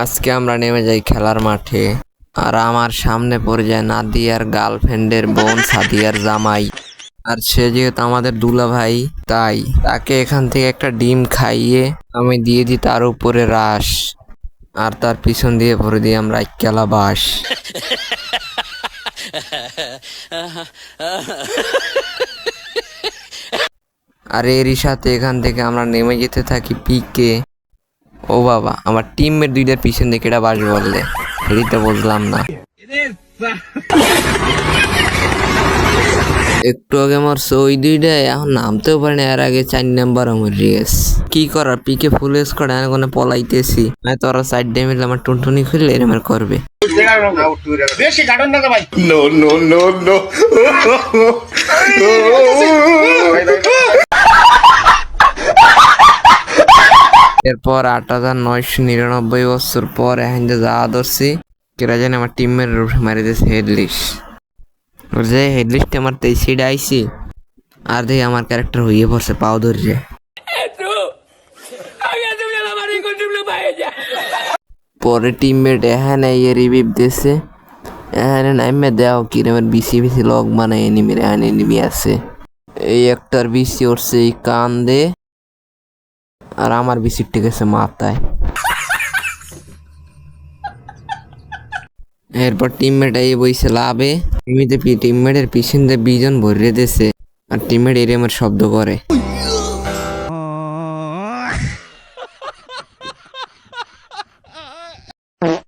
আজকে আমরা নেমে যাই খেলার মাঠে। আর আমার সামনে পড়ে যায় নাদিয়ার গার্লফ্রেন্ডের বোন সাদিয়ার জামাই। আর সে যেহেতু আমাদের দুলা ভাই, তাই তাকে এখান থেকে একটা ডিম খাইয়ে আমি দিয়ে দিই তার উপরে রাস। আর তার পিছন দিয়ে ভরে দিই আমরা খেলা বাস। আর এরই সাথে এখান থেকে আমরা নেমে যেতে থাকি পিকে। ও বাবা, আমার টিমমেট দুইটার পিছন দিকে এটা বাস বললে, এটাই বুঝলাম না। একটু আগে আমার ওই দুইটাই এখন নামতেও পারে না, এর আগে 4 নাম্বার আমার রেস। কি করার, পিকে ফুল স্কোয়াড এখন পলাইতেছি। তোরা সাইড ডে মিলে আমার টুনটুনি খুললে এরম করবে। No, no, no, no. এরপর 8,999 বছর পর এখন যে যা ধরছি, কেরা জানি আমার টিমের মারি দিয়েছে হেডলিস্ট। যে হেডলিস্ট আমার সিডে আইছি, আর দেখি আমার ক্যারেক্টার হইয়ে পড়ছে পাও ধরছে। পরে টিমমেট এখানে রিভিভ দিয়েছে। এখানে নাইমে দেও কিরমের বিসি বিসি লগ মানে এনিমির এখানে এনিমি আছে। এই একটার বিসি উঠছে এই কান দে, আর আমার বিসি ঠিক আছে মাথায়। এরপর টিমমেট এই বইছে লাভে, এমনিতে টিমমেটের পিছন দিয়ে 20 জন ভরে দিয়েছে। আর টিমমেট এরিয়ামের শব্দ করে।